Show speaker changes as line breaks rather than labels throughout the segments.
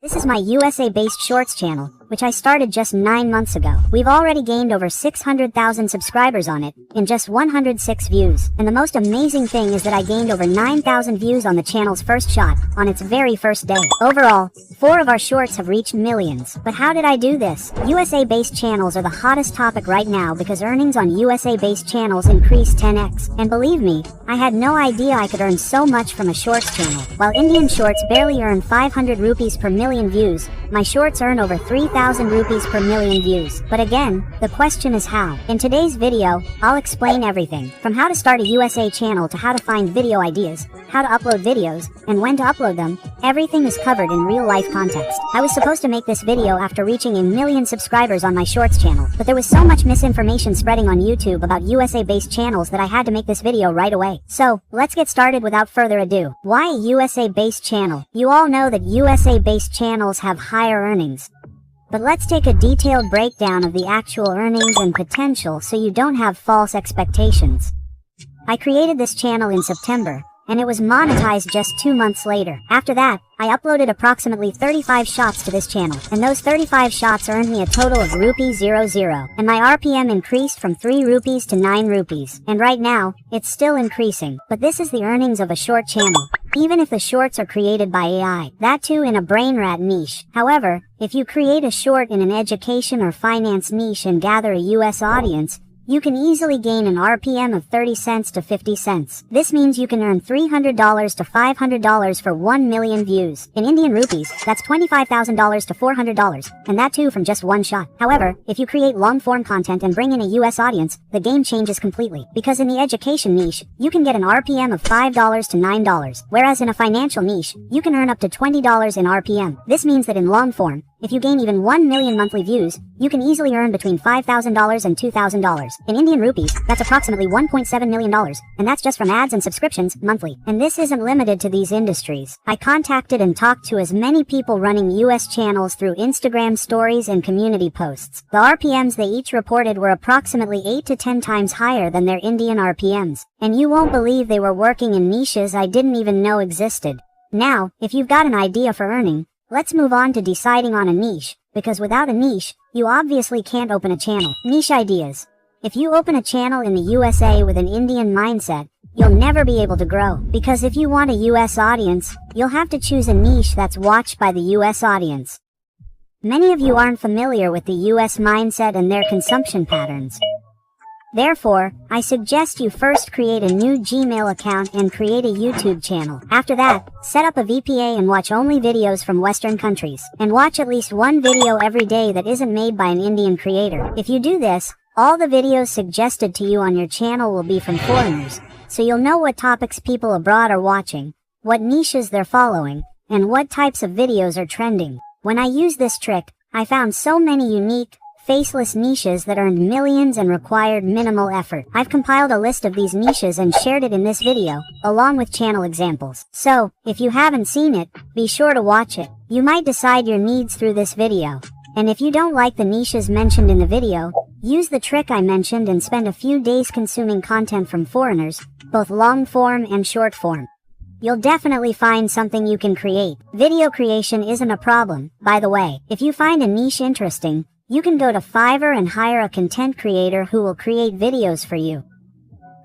This is my USA-based shorts channel, which I started just 9 months ago. We've already gained over 600,000 subscribers on it, in just 106 views. And the most amazing thing is that I gained over 9,000 views on the channel's first shot, on its very first day. Overall, 4 of our shorts have reached millions. But how did I do this? USA-based channels are the hottest topic right now because earnings on USA-based channels increased 10x. And believe me, I had no idea I could earn so much from a shorts channel. While Indian shorts barely earn 500 rupees per million views, my shorts earn over 3,000 rupees per million views. But again, the question is how. In today's video, I'll explain everything, from how to start a USA channel to how to find video ideas, how to upload videos, and when to upload them. Everything is covered in real-life context. I was supposed to make this video after reaching 1 million subscribers on my shorts channel, but there was so much misinformation spreading on YouTube about USA-based channels that I had to make this video right away. So, let's get started without further ado. Why a USA-based channel? You all know that USA-based channels have higher earnings. But let's take a detailed breakdown of the actual earnings and potential so you don't have false expectations. I created this channel in September, and it was monetized just 2 months later. After that, I uploaded approximately 35 shots to this channel, and those 35 shots earned me a total of Rs.00, and my RPM increased from 3 rupees to 9 rupees. And right now, it's still increasing. But this is the earnings of a short channel, even if the shorts are created by AI, that too in a brain rat niche. However, if you create a short in an education or finance niche and gather a US audience, you can easily gain an RPM of 30 cents to 50 cents. This means you can earn $300 to $500 for 1 million views. In Indian rupees, that's $25,000 to $400, and that too from just one shot. However, if you create long-form content and bring in a US audience, the game changes completely. Because in the education niche, you can get an RPM of $5 to $9, whereas in a financial niche, you can earn up to $20 in RPM. This means that in long form, if you gain even 1 million monthly views, you can easily earn between $5,000 and $2,000. In Indian rupees, that's approximately $1.7 million, and that's just from ads and subscriptions monthly. And this isn't limited to these industries. I contacted and talked to as many people running US channels through Instagram stories and community posts. The RPMs they each reported were approximately 8 to 10 times higher than their Indian RPMs. And you won't believe they were working in niches I didn't even know existed. Now, if you've got an idea for earning, let's move on to deciding on a niche, because without a niche, you obviously can't open a channel. Niche ideas. If you open a channel in the USA with an Indian mindset, you'll never be able to grow. Because if you want a US audience, you'll have to choose a niche that's watched by the US audience. Many of you aren't familiar with the US mindset and their consumption patterns. Therefore, I suggest you first create a new Gmail account and create a YouTube channel. After that, set up a VPN and watch only videos from Western countries. And watch at least one video every day that isn't made by an Indian creator. If you do this, all the videos suggested to you on your channel will be from foreigners, so you'll know what topics people abroad are watching, what niches they're following, and what types of videos are trending. When I used this trick, I found so many unique, faceless niches that earned millions and required minimal effort. I've compiled a list of these niches and shared it in this video, along with channel examples. So, if you haven't seen it, be sure to watch it. You might decide your needs through this video. And if you don't like the niches mentioned in the video, use the trick I mentioned and spend a few days consuming content from foreigners, both long form and short form. You'll definitely find something you can create. Video creation isn't a problem, by the way. If you find a niche interesting, you can go to Fiverr and hire a content creator who will create videos for you.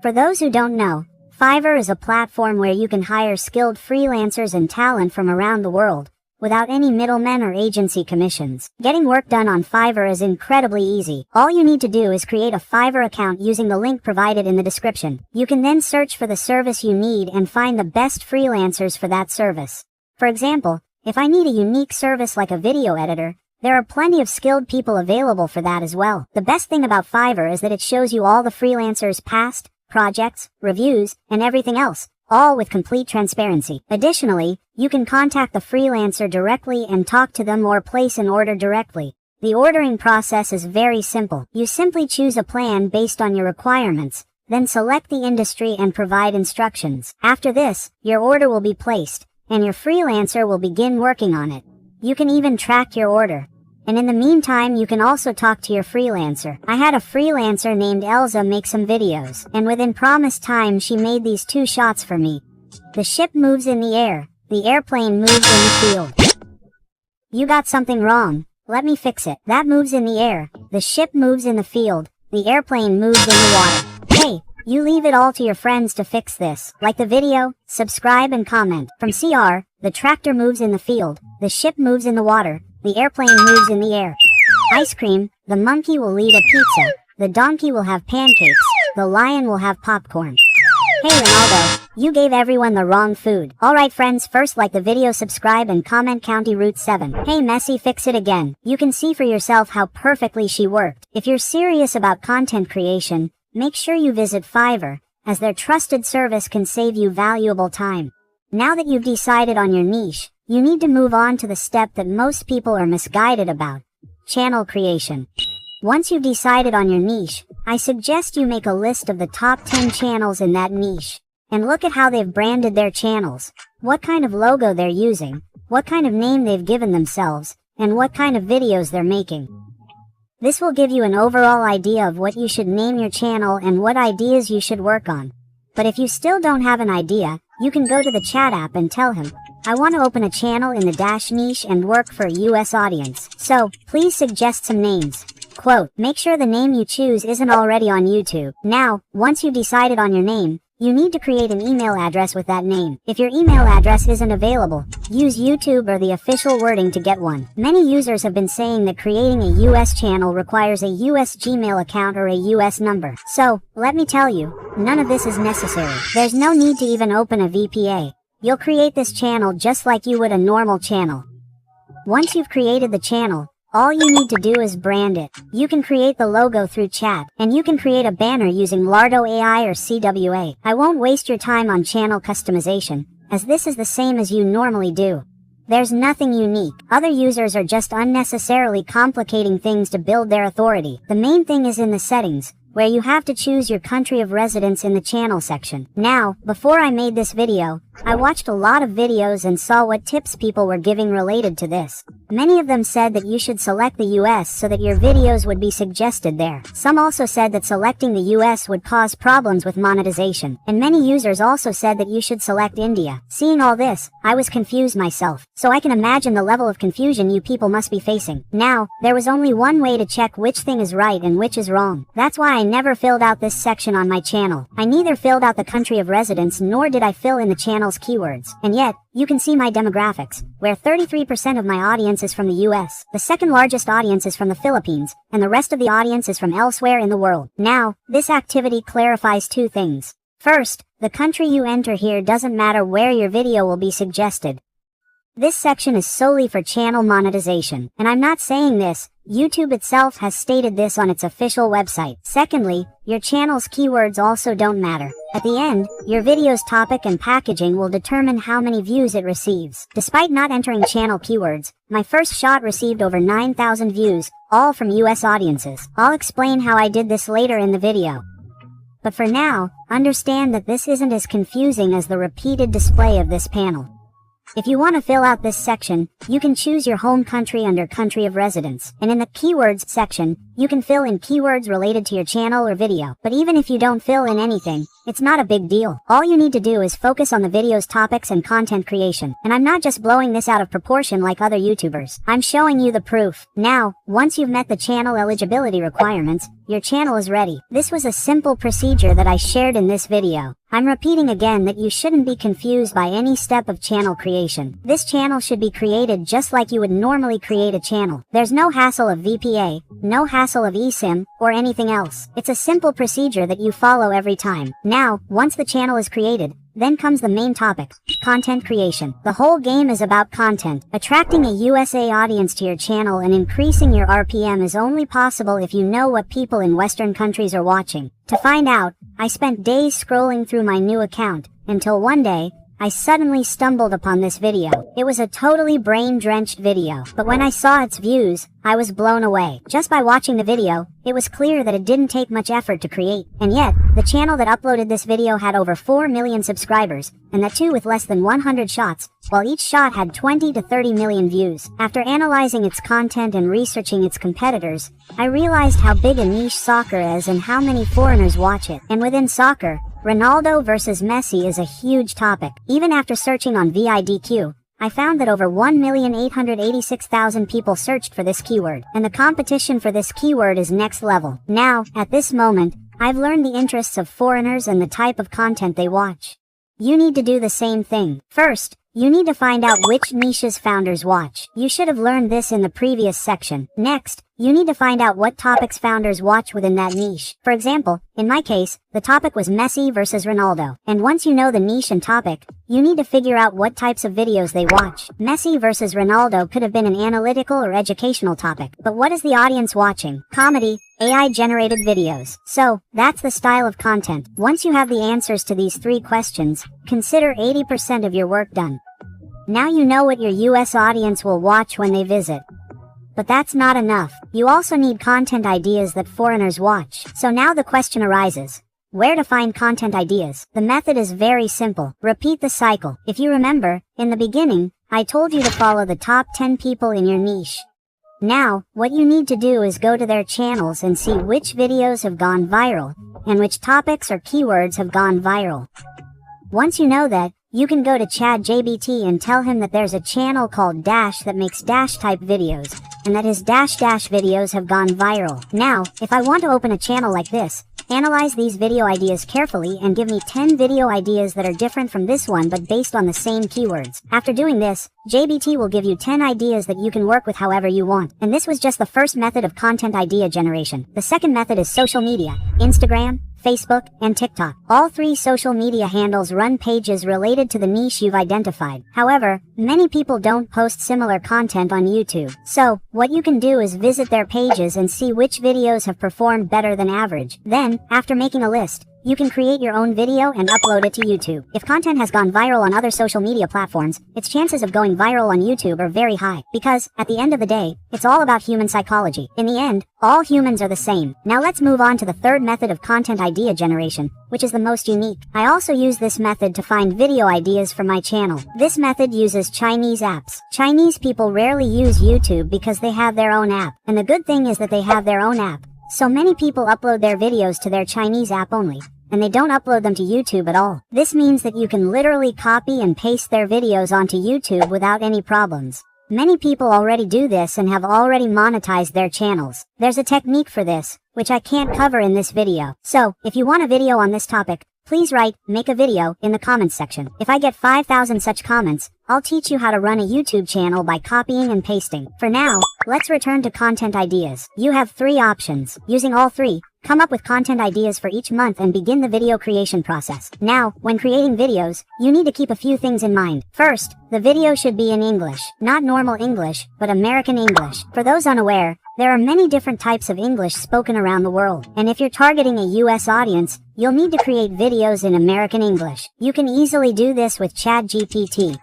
For those who don't know, Fiverr is a platform where you can hire skilled freelancers and talent from around the world, without any middlemen or agency commissions. Getting work done on Fiverr is incredibly easy. All you need to do is create a Fiverr account using the link provided in the description. You can then search for the service you need and find the best freelancers for that service. For example, if I need a unique service like a video editor, there are plenty of skilled people available for that as well. The best thing about Fiverr is that it shows you all the freelancers' past, projects, reviews, and everything else, all with complete transparency. Additionally, you can contact the freelancer directly and talk to them or place an order directly. The ordering process is very simple. You simply choose a plan based on your requirements, then select the industry and provide instructions. After this, your order will be placed, and your freelancer will begin working on it. You can even track your order. And in the meantime, you can also talk to your freelancer. I had a freelancer named Elsa make some videos, and within promised time she made these 2 shots for me. The ship moves in the air, the airplane moves in the field. You got something wrong. Let me fix it. That moves in the air. The ship moves in the field. The airplane moves in the water. Hey, you leave it all to your friends to fix this. Like the video, subscribe and comment. From CR, the tractor moves in the field. The ship moves in the water. The airplane moves in the air. Ice cream, the monkey will eat a pizza. The donkey will have pancakes. The lion will have popcorn. Hey Ronaldo, you gave everyone the wrong food. Alright friends, first like the video, subscribe and comment County Route 7. Hey Messi, fix it again. You can see for yourself how perfectly she worked. If you're serious about content creation, make sure you visit Fiverr, as their trusted service can save you valuable time. Now that you've decided on your niche, you need to move on to the step that most people are misguided about. Channel creation. Once you've decided on your niche, I suggest you make a list of the top 10 channels in that niche. And look at how they've branded their channels, what kind of logo they're using, what kind of name they've given themselves, and what kind of videos they're making. This will give you an overall idea of what you should name your channel and what ideas you should work on. But if you still don't have an idea, you can go to the chat app and tell him, I want to open a channel in the dash niche and work for a US audience. So, please suggest some names. Quote, make sure the name you choose isn't already on YouTube. Now, once you've decided on your name, you need to create an email address with that name. If your email address isn't available, use YouTube or the official wording to get one. Many users have been saying that creating a US channel requires a US Gmail account or a US number. So, let me tell you, none of this is necessary. There's no need to even open a VPA. You'll create this channel just like you would a normal channel. Once you've created the channel, all you need to do is brand it. You can create the logo through chat, and you can create a banner using Lardo AI or CWA. I won't waste your time on channel customization, as this is the same as you normally do. There's nothing unique. Other users are just unnecessarily complicating things to build their authority. The main thing is in the settings, where you have to choose your country of residence in the channel section. Now, before I made this video, I watched a lot of videos and saw what tips people were giving related to this. Many of them said that you should select the US so that your videos would be suggested there. Some also said that selecting the US would cause problems with monetization. And many users also said that you should select India. Seeing all this, I was confused myself. So I can imagine the level of confusion you people must be facing. Now, there was only one way to check which thing is right and which is wrong. That's why I never filled out this section on my channel. I neither filled out the country of residence nor did I fill in the channel's keywords. And yet, you can see my demographics, where 33% of my audience is from the US, the second largest audience is from the Philippines, and the rest of the audience is from elsewhere in the world. Now, this activity clarifies two things. First, the country you enter here doesn't matter where your video will be suggested. This section is solely for channel monetization, and I'm not saying this, YouTube itself has stated this on its official website. Secondly, your channel's keywords also don't matter. At the end, your video's topic and packaging will determine how many views it receives. Despite not entering channel keywords, my first shot received over 9,000 views, all from US audiences. I'll explain how I did this later in the video. But for now, understand that this isn't as confusing as the repeated display of this panel. If you want to fill out this section, you can choose your home country under country of residence. And in the keywords section, you can fill in keywords related to your channel or video. But even if you don't fill in anything, it's not a big deal. All you need to do is focus on the video's topics and content creation. And I'm not just blowing this out of proportion like other YouTubers. I'm showing you the proof. Now, once you've met the channel eligibility requirements, your channel is ready. This was a simple procedure that I shared in this video. I'm repeating again that you shouldn't be confused by any step of channel creation. This channel should be created just like you would normally create a channel. There's no hassle of VPA, no hassle of eSIM, or anything else. It's a simple procedure that you follow every time. Now, once the channel is created, then comes the main topic, content creation. The whole game is about content. Attracting a USA audience to your channel and increasing your RPM is only possible if you know what people in Western countries are watching. To find out, I spent days scrolling through my new account, until one day, I suddenly stumbled upon this video. It was a totally brain-drenched video, but when I saw its views, I was blown away. Just by watching the video, it was clear that it didn't take much effort to create. And yet, the channel that uploaded this video had over 4 million subscribers, and that too with less than 100 shots, while each shot had 20 to 30 million views. After analyzing its content and researching its competitors, I realized how big a niche soccer is and how many foreigners watch it. And within soccer, Ronaldo versus Messi is a huge topic. Even after searching on VIDQ, I found that over 1,886,000 people searched for this keyword, and the competition for this keyword is next level. Now, at this moment, I've learned the interests of foreigners and the type of content they watch. You need to do the same thing. First, you need to find out which niches founders watch. You should have learned this in the previous section. Next, you need to find out what topics founders watch within that niche. For example, in my case, the topic was Messi versus Ronaldo. And once you know the niche and topic, you need to figure out what types of videos they watch. Messi versus Ronaldo could have been an analytical or educational topic. But what is the audience watching? Comedy, AI-generated videos. So, that's the style of content. Once you have the answers to these 3 questions, consider 80% of your work done. Now you know what your US audience will watch when they visit. But that's not enough. You also need content ideas that foreigners watch. So now the question arises. Where to find content ideas? The method is very simple. Repeat the cycle. If you remember, in the beginning, I told you to follow the top 10 people in your niche. Now, what you need to do is go to their channels and see which videos have gone viral, and which topics or keywords have gone viral. Once you know that, you can go to ChatGPT and tell him that there's a channel called Dash that makes Dash type videos, and that his Dash videos have gone viral. Now, if I want to open a channel like this, analyze these video ideas carefully and give me 10 video ideas that are different from this one but based on the same keywords. After doing this, JBT will give you 10 ideas that you can work with however you want. And this was just the first method of content idea generation. The second method is social media, Instagram, Facebook, and TikTok. All 3 social media handles run pages related to the niche you've identified. However, many people don't post similar content on YouTube. So, what you can do is visit their pages and see which videos have performed better than average. Then, after making a list, you can create your own video and upload it to YouTube. If content has gone viral on other social media platforms, its chances of going viral on YouTube are very high. Because, at the end of the day, it's all about human psychology. In the end, all humans are the same. Now let's move on to the third method of content idea generation, which is the most unique. I also use this method to find video ideas for my channel. This method uses Chinese apps. Chinese people rarely use YouTube because they have their own app. And the good thing is that they have their own app. So many people upload their videos to their Chinese app only, and they don't upload them to YouTube at all. This means that you can literally copy and paste their videos onto YouTube without any problems. Many people already do this and have already monetized their channels. There's a technique for this, which I can't cover in this video. So, if you want a video on this topic, please write, "Make a video," in the comments section. If I get 5,000 such comments, I'll teach you how to run a YouTube channel by copying and pasting. For now, let's return to content ideas. You have 3 options. Using all 3, come up with content ideas for each month and begin the video creation process. Now, when creating videos, you need to keep a few things in mind. First, the video should be in English. Not normal English, but American English. For those unaware, there are many different types of English spoken around the world. And if you're targeting a US audience, you'll need to create videos in American English. You can easily do this with ChatGPT.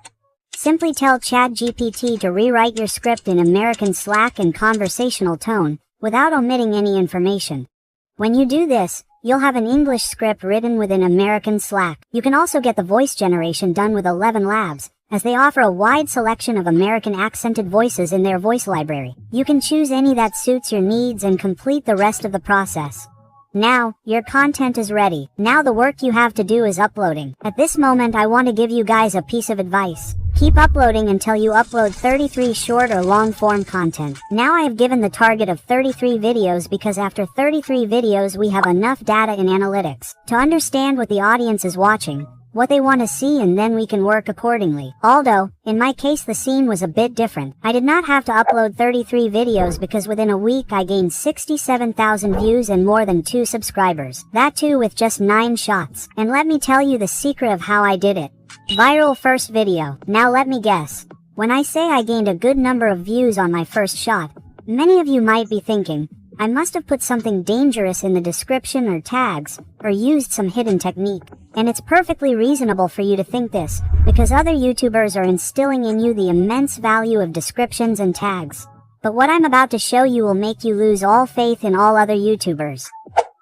Simply tell ChatGPT to rewrite your script in American Slack and conversational tone, without omitting any information. When you do this, you'll have an English script written within American Slack. You can also get the voice generation done with 11 Labs, as they offer a wide selection of American accented voices in their voice library. You can choose any that suits your needs and complete the rest of the process. Now, your content is ready. Now the work you have to do is uploading. At this moment I want to give you guys a piece of advice. Keep uploading until you upload 33 short or long form content. Now I have given the target of 33 videos because after 33 videos we have enough data in analytics to understand what the audience is watching, what they want to see, and then we can work accordingly. Although, in my case the scene was a bit different. I did not have to upload 33 videos because within a week I gained 67,000 views and more than 2 subscribers. That too with just 9 shots. And let me tell you the secret of how I did it. Viral first video. Now let me guess. When I say I gained a good number of views on my first shot, many of you might be thinking, I must have put something dangerous in the description or tags, or used some hidden technique. And it's perfectly reasonable for you to think this, because other YouTubers are instilling in you the immense value of descriptions and tags. But what I'm about to show you will make you lose all faith in all other YouTubers.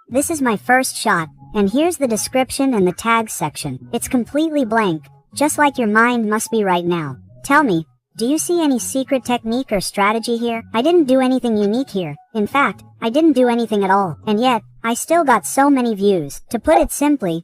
This is my first shot, and here's the description and the tags section. It's completely blank, just like your mind must be right now. Tell me, do you see any secret technique or strategy here? I didn't do anything unique here. In fact, I didn't do anything at all. And yet, I still got so many views. To put it simply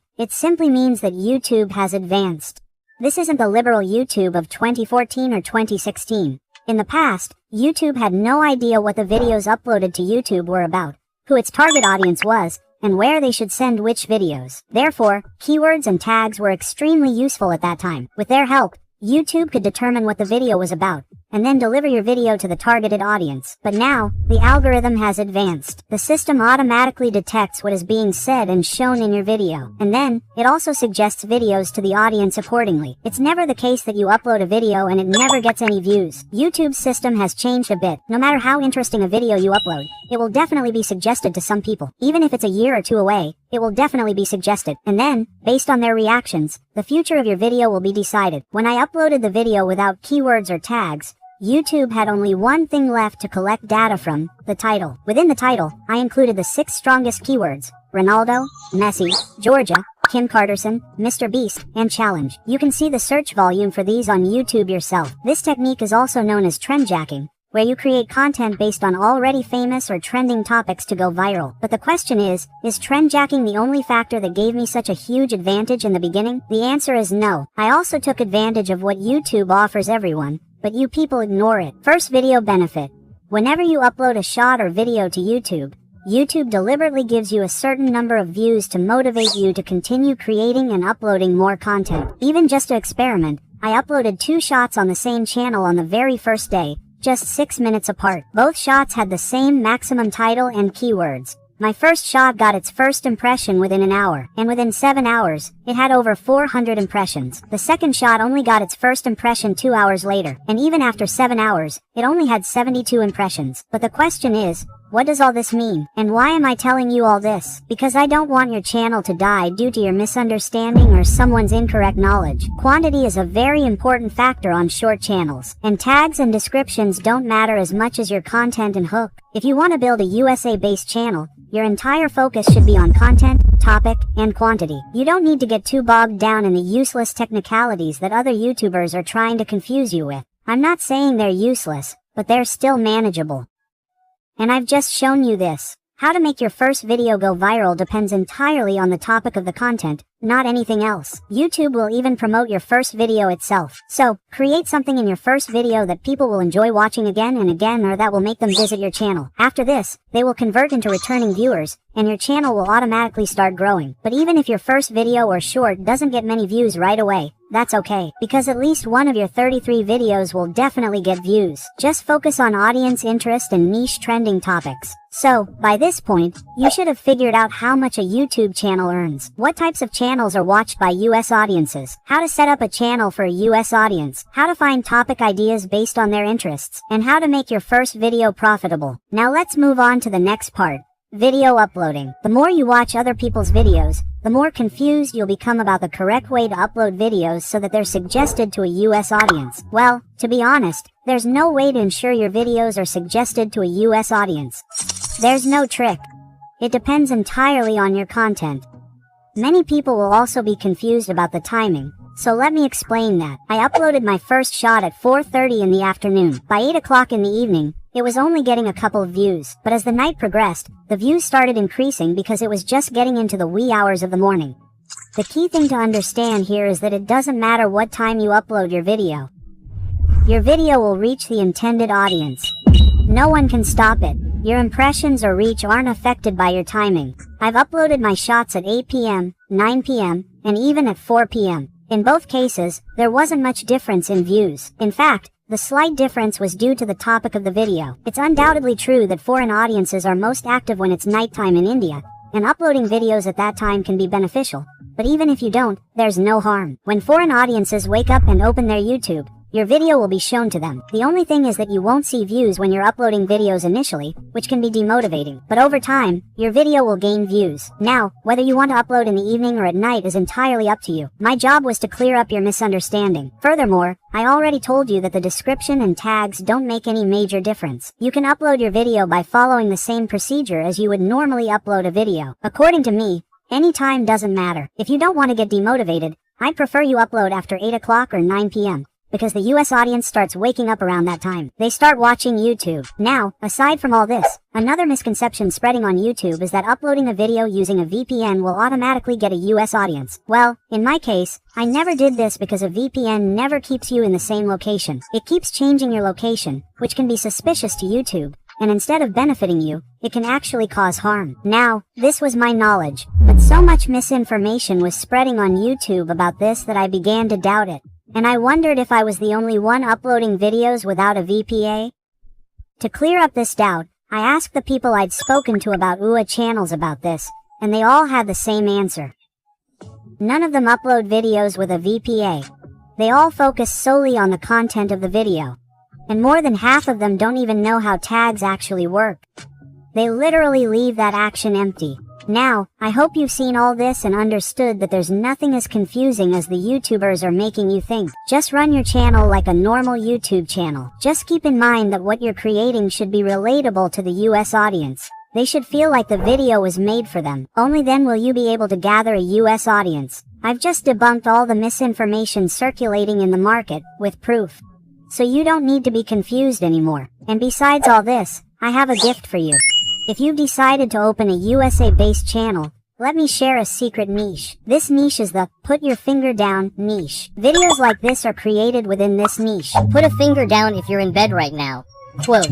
means that YouTube has advanced. This isn't the liberal YouTube of 2014 or 2016. In the past, YouTube had no idea what the videos uploaded to YouTube were about, who its target audience was, and where they should send which videos. Therefore, keywords and tags were extremely useful at that time. With their help, YouTube could determine what the video was about, and then deliver your video to the targeted audience. But now, the algorithm has advanced. The system automatically detects what is being said and shown in your video, and then, it also suggests videos to the audience accordingly. It's never the case that you upload a video and it never gets any views. YouTube's system has changed a bit. No matter how interesting a video you upload, it will definitely be suggested to some people. Even if it's a year or two away, it will definitely be suggested. And then, based on their reactions, the future of your video will be decided. When I uploaded the video without keywords or tags, YouTube had only one thing left to collect data from, the title. Within the title, I included the 6 strongest keywords: Ronaldo, Messi, Georgia, Kim Kardashian, Mr. Beast, and Challenge. You can see the search volume for these on YouTube yourself. This technique is also known as trendjacking, where you create content based on already famous or trending topics to go viral. But the question is trendjacking the only factor that gave me such a huge advantage in the beginning? The answer is no. I also took advantage of what YouTube offers everyone, but you people ignore it. First, video benefit. Whenever you upload a shot or video to YouTube, YouTube deliberately gives you a certain number of views to motivate you to continue creating and uploading more content. Even just to experiment, I uploaded 2 shots on the same channel on the very first day, just 6 minutes apart. Both shots had the same maximum title and keywords. My first shot got its first impression within an hour, and within 7 hours, it had over 400 impressions. The second shot only got its first impression 2 hours later, and even after 7 hours, it only had 72 impressions. But the question is, what does all this mean? And why am I telling you all this? Because I don't want your channel to die due to your misunderstanding or someone's incorrect knowledge. Quantity is a very important factor on short channels, and tags and descriptions don't matter as much as your content and hook. If you want to build a USA-based channel, your entire focus should be on content, topic, and quantity. You don't need to get too bogged down in the useless technicalities that other YouTubers are trying to confuse you with. I'm not saying they're useless, but they're still manageable. And I've just shown you this. How to make your first video go viral depends entirely on the topic of the content, not anything else. YouTube will even promote your first video itself. So, create something in your first video that people will enjoy watching again and again, or that will make them visit your channel. After this, they will convert into returning viewers, and your channel will automatically start growing. But even if your first video or short doesn't get many views right away, that's okay, because at least one of your 33 videos will definitely get views. Just focus on audience interest and niche trending topics. So, by this point, you should have figured out how much a YouTube channel earns, what types of channels are watched by US audiences, how to set up a channel for a US audience, how to find topic ideas based on their interests, and how to make your first video profitable. Now let's move on to the next part. Video uploading. The more you watch other people's videos, the more confused you'll become about the correct way to upload videos so that they're suggested to a US audience. Well, to be honest, there's no way to ensure your videos are suggested to a US audience. There's no trick. It depends entirely on your content. Many people will also be confused about the timing, so let me explain that. I uploaded my first shot at 4:30 in the afternoon. By 8 o'clock in the evening, it was only getting a couple of views, but as the night progressed, the views started increasing because it was just getting into the wee hours of the morning. The key thing to understand here is that it doesn't matter what time you upload your video. Your video will reach the intended audience. No one can stop it. Your impressions or reach aren't affected by your timing. I've uploaded my shots at 8 p.m., 9 p.m., and even at 4 p.m. In both cases, there wasn't much difference in views. In fact, the slight difference was due to the topic of the video. It's undoubtedly true that foreign audiences are most active when it's nighttime in India, and uploading videos at that time can be beneficial. But even if you don't, there's no harm. When foreign audiences wake up and open their YouTube, your video will be shown to them. The only thing is that you won't see views when you're uploading videos initially, which can be demotivating. But over time, your video will gain views. Now, whether you want to upload in the evening or at night is entirely up to you. My job was to clear up your misunderstanding. Furthermore, I already told you that the description and tags don't make any major difference. You can upload your video by following the same procedure as you would normally upload a video. According to me, any time doesn't matter. If you don't want to get demotivated, I'd prefer you upload after 8 o'clock or 9 p.m. because the US audience starts waking up around that time. They start watching YouTube. Now, aside from all this, another misconception spreading on YouTube is that uploading a video using a VPN will automatically get a US audience. Well, in my case, I never did this because a VPN never keeps you in the same location. It keeps changing your location, which can be suspicious to YouTube. And instead of benefiting you, it can actually cause harm. Now, this was my knowledge, but so much misinformation was spreading on YouTube about this that I began to doubt it. And I wondered if I was the only one uploading videos without a VPN. To clear up this doubt, I asked the people I'd spoken to about UA channels about this, and they all had the same answer. None of them upload videos with a VPN. They all focus solely on the content of the video. And more than half of them don't even know how tags actually work. They literally leave that action empty. Now, I hope you've seen all this and understood that there's nothing as confusing as the YouTubers are making you think. Just run your channel like a normal YouTube channel. Just keep in mind that what you're creating should be relatable to the US audience. They should feel like the video was made for them. Only then will you be able to gather a US audience. I've just debunked all the misinformation circulating in the market, with proof. So you don't need to be confused anymore. And besides all this, I have a gift for you. If you've decided to open a USA-based channel, let me share a secret niche. This niche is the Put Your Finger Down niche. Videos like this are created within this niche.
Put a finger down if you're in bed right now. Quote.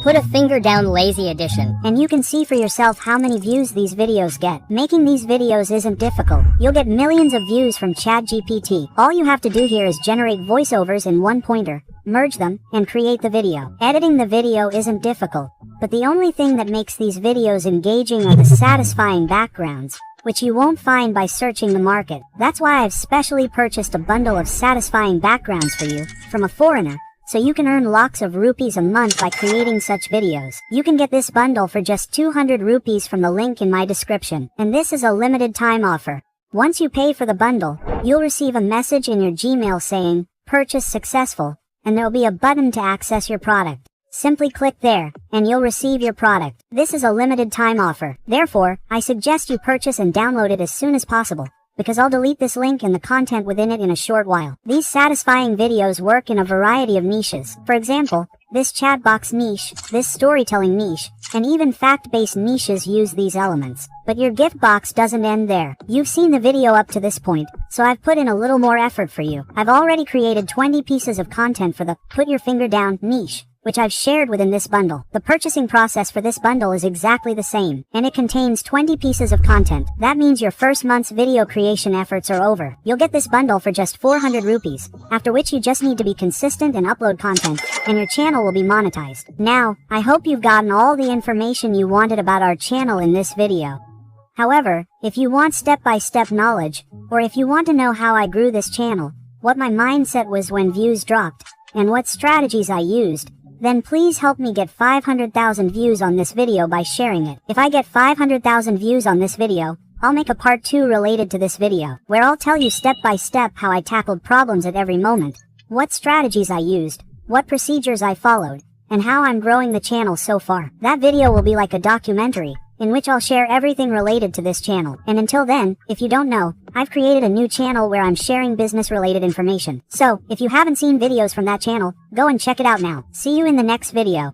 Put a finger down lazy edition.
And you can see for yourself how many views these videos get. Making these videos isn't difficult. You'll get millions of views from ChatGPT. All you have to do here is generate voiceovers in one pointer, merge them, and create the video. Editing the video isn't difficult, but the only thing that makes these videos engaging are the satisfying backgrounds, which you won't find by searching the market. That's why I've specially purchased a bundle of satisfying backgrounds for you, from a foreigner, so you can earn lakhs of rupees a month by creating such videos. You can get this bundle for just 200 rupees from the link in my description. And this is a limited time offer. Once you pay for the bundle, you'll receive a message in your Gmail saying, "Purchase successful," and there'll be a button to access your product. Simply click there, and you'll receive your product. This is a limited time offer. Therefore, I suggest you purchase and download it as soon as possible, because I'll delete this link and the content within it in a short while. These satisfying videos work in a variety of niches. For example, this chat box niche, this storytelling niche, and even fact-based niches use these elements. But your gift box doesn't end there. You've seen the video up to this point, so I've put in a little more effort for you. I've already created 20 pieces of content for the Put Your Finger Down niche, which I've shared within this bundle. The purchasing process for this bundle is exactly the same, and it contains 20 pieces of content. That means your first month's video creation efforts are over. You'll get this bundle for just 400 rupees, after which you just need to be consistent and upload content, and your channel will be monetized. Now, I hope you've gotten all the information you wanted about our channel in this video. However, if you want step-by-step knowledge, or if you want to know how I grew this channel, what my mindset was when views dropped, and what strategies I used, then please help me get 500,000 views on this video by sharing it. If I get 500,000 views on this video, I'll make a part 2 related to this video, where I'll tell you step by step how I tackled problems at every moment, what strategies I used, what procedures I followed, and how I'm growing the channel so far. That video will be like a documentary, in which I'll share everything related to this channel. And until then, if you don't know, I've created a new channel where I'm sharing business-related information. So, if you haven't seen videos from that channel, go and check it out now. See you in the next video.